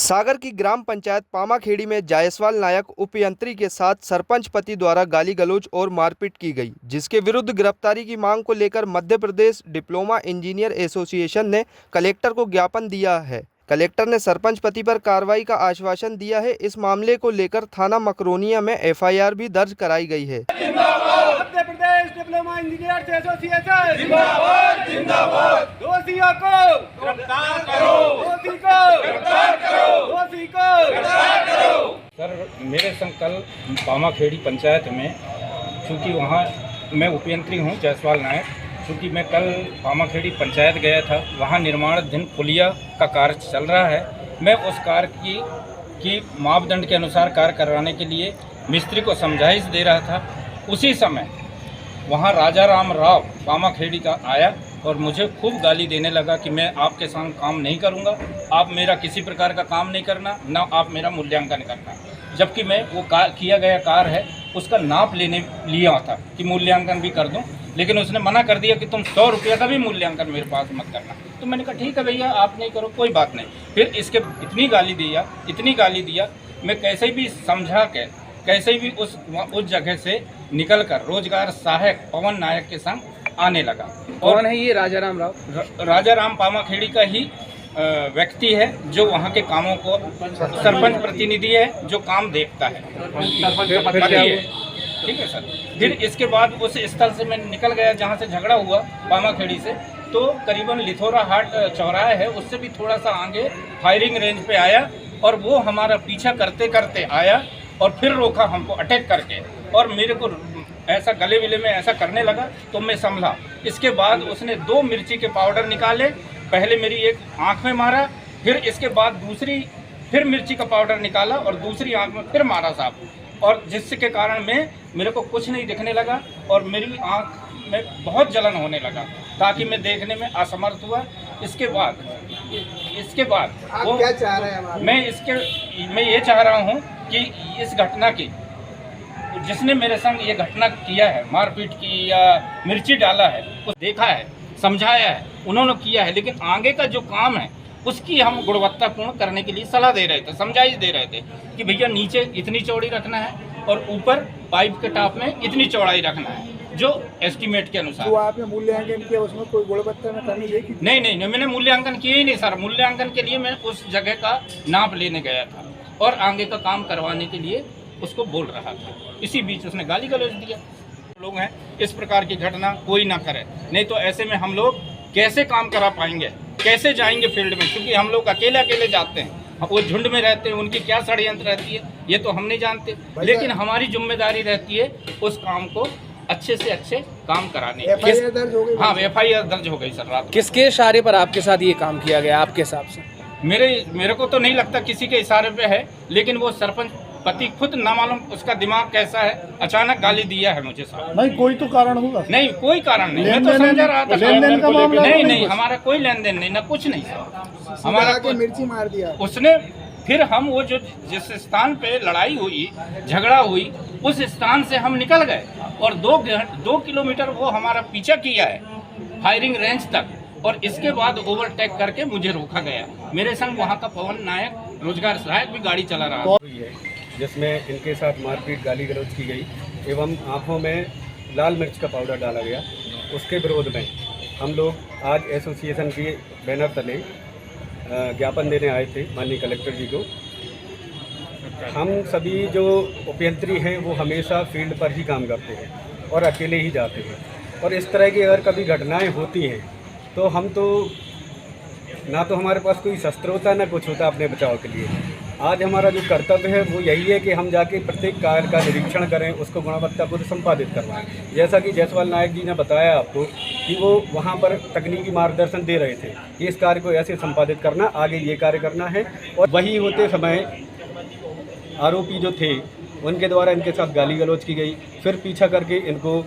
सागर की ग्राम पंचायत पामाखेड़ी में जायसवाल नायक उपयंत्री के साथ सरपंच पति द्वारा गाली गलौज और मारपीट की गई, जिसके विरुद्ध गिरफ्तारी की मांग को लेकर Madhya Pradesh diploma engineer association ने कलेक्टर को ज्ञापन दिया है। कलेक्टर ने सरपंच पति पर कार्रवाई का आश्वासन दिया है। इस मामले को लेकर थाना मकरोनिया में एफआईआर भी दर्ज कराई गई है। Madhya Pradesh diploma engineer association जिंदाबाद जिंदाबाद। दोषियों को गिरफ्तार करो, दोषी को गिरफ्तार करो, दोषी को गिरफ्तार करो। सर, मेरे संग कल पामाखेड़ी पंचायत में, चूँकि वहाँ मैं उपयंत्री हूँ जायसवाल नायक, चूँकि मैं कल पामाखेड़ी पंचायत गया था, वहाँ निर्माणाधीन पुलिया का कार्य चल रहा है। मैं उस कार्य की मापदंड के अनुसार कार्य करवाने के लिए मिस्त्री को समझाइश दे रहा था। उसी समय वहाँ राजा राम राव पामाखेड़ी का आया और मुझे खूब गाली देने लगा कि मैं आपके संग काम नहीं करूँगा, आप मेरा किसी प्रकार का काम नहीं करना, ना आप मेरा मूल्यांकन करना। जबकि मैं वो किया गया कार्य है उसका नाप लेने लिया था कि मूल्यांकन भी कर दूं, लेकिन उसने मना कर दिया कि तुम 100 रुपये का भी मूल्यांकन मेरे पास मत करना। तो मैंने कहा ठीक है भैया, आप नहीं करो, कोई बात नहीं। फिर इसके इतनी गाली दिया, मैं कैसे भी समझा के कैसे भी उस जगह से निकलकर रोजगार सहायक पवन नायक के संग आने लगा। कौन है ये राजा राम राव? राजा राम पामाखेड़ी का ही व्यक्ति है जो वहाँ के कामों को, सरपंच प्रतिनिधि है जो काम देखता है, सरपंच पति है। ठीक है सर। फिर इसके बाद उस स्थल से मैं निकल गया जहाँ से झगड़ा हुआ पामाखेड़ी से, तो करीबन लिथोरा हाट चौराहा है, उससे भी थोड़ा सा आगे फायरिंग रेंज पे आया और वो हमारा पीछा करते करते आया और फिर रोका हमको अटैक करके, और मेरे को ऐसा गले विले में ऐसा करने लगा तो मैं संभला। इसके बाद उसने 2 मिर्ची के पाउडर निकाले, पहले मेरी एक आंख में मारा, फिर इसके बाद दूसरी फिर मिर्ची का पाउडर निकाला और दूसरी आंख में फिर मारा साहब, और जिसके कारण मेरे को कुछ नहीं दिखने लगा और मेरी आंख में बहुत जलन होने लगा, ताकि मैं देखने में असमर्थ हुआ। इसके बाद आप क्या चाह रहे हैं? मैं ये चाह रहा हूँ कि इस घटना की, जिसने मेरे संग ये घटना किया है, मारपीट की या मिर्ची डाला है, उसको देखा है, समझाया है, उन्होंने किया है, लेकिन आगे का जो काम है उसकी हम गुणवत्तापूर्ण करने के लिए सलाह दे रहे थे, समझाइश दे रहे थे कि भैया नीचे इतनी चौड़ी रखना है और ऊपर पाइप के टॉप में इतनी चौड़ाई रखना है, जो एस्टीमेट के अनुसार। जो आपने मूल्यांकन किया उसमें कोई गुणवत्ता में कमी देखी? नहीं, मैंने मूल्यांकन किया ही नहीं सर। मूल्यांकन के लिए मैं उस जगह का नाप लेने गया था और आगे का काम करवाने के लिए उसको बोल रहा था। इसी बीच उसने गाली गलौज दिया। लोग हैं, इस प्रकार की घटना कोई ना करे, नहीं तो ऐसे में हम लोग कैसे काम करा पाएंगे, कैसे जाएंगे फील्ड में, क्योंकि हम लोग अकेले जाते हैं, वो झुंड में रहते हैं, उनकी क्या षड्यंत्र रहती है ये तो हम नहीं जानते, लेकिन हमारी जिम्मेदारी रहती है उस काम को अच्छे से अच्छे काम कराने। एफआईआर दर्ज हो गई? हाँ, एफआईआर दर्ज हो गई सर रात को। किसके इशारे पर आपके साथ ये काम किया गया आपके हिसाब से? मेरे को तो नहीं लगता किसी के इशारे पे है, लेकिन वो सरपंच पति खुद ना मालूम उसका दिमाग कैसा है, अचानक गाली दिया है मुझे साहब। नहीं, कोई तो कारण होगा। नहीं, कोई कारण नहीं, मैं तो समझा रहा था। लेन-देन का मामला नहीं, हमारा कोई लेन देन नहीं, ना कुछ नहीं सर। हमारा को मिर्ची मार दिया उसने। फिर हम वो जो जिस स्थान पे लड़ाई हुई, झगड़ा हुई, उस स्थान से हम निकल गए और 2 किलोमीटर वो हमारा पीछा किया है फायरिंग रेंज तक, और इसके बाद ओवरटेक करके मुझे रोका गया। मेरे संग वहाँ का पवन नायक रोजगार सहायक भी गाड़ी चला रहा है, जिसमें इनके साथ मारपीट गाली गलौज की गई एवं आंखों में लाल मिर्च का पाउडर डाला गया। उसके विरोध में हम लोग आज एसोसिएशन के बैनर तले ज्ञापन देने आए थे माननीय कलेक्टर जी को। हम सभी जो उपयंत्री हैं वो हमेशा फील्ड पर ही काम करते हैं और अकेले ही जाते हैं, और इस तरह की अगर कभी घटनाएं होती हैं तो हम तो ना तो हमारे पास कोई शस्त्र होता ना कुछ होता अपने बचाव के लिए। आज हमारा जो कर्तव्य है वो यही है कि हम जाके प्रत्येक कार्य का निरीक्षण करें, उसको गुणवत्तापूर्ण संपादित करवाएं। जैसा कि जायसवाल नायक जी ने बताया आपको कि वो वहाँ पर तकनीकी मार्गदर्शन दे रहे थे कि इस कार्य को ऐसे संपादित करना, आगे ये कार्य करना है, और वही होते समय आरोपी जो थे उनके द्वारा इनके साथ गाली गलौज की गई, फिर पीछा करके इनको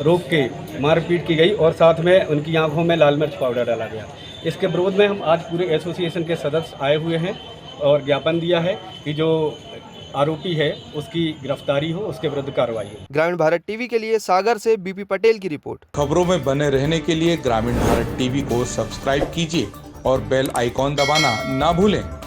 रोक के मारपीट की गई और साथ में उनकी आंखों में लाल मिर्च पाउडर डाला गया। इसके विरोध में हम आज पूरे एसोसिएशन के सदस्य आए हुए हैं और ज्ञापन दिया है कि जो आरोपी है उसकी गिरफ्तारी हो, उसके विरुद्ध कार्रवाई हो। ग्रामीण भारत टीवी के लिए सागर से बीपी पटेल की रिपोर्ट। खबरों में बने रहने के लिए ग्रामीण भारत टीवी को सब्सक्राइब कीजिए और बेल आइकॉन दबाना ना भूलें।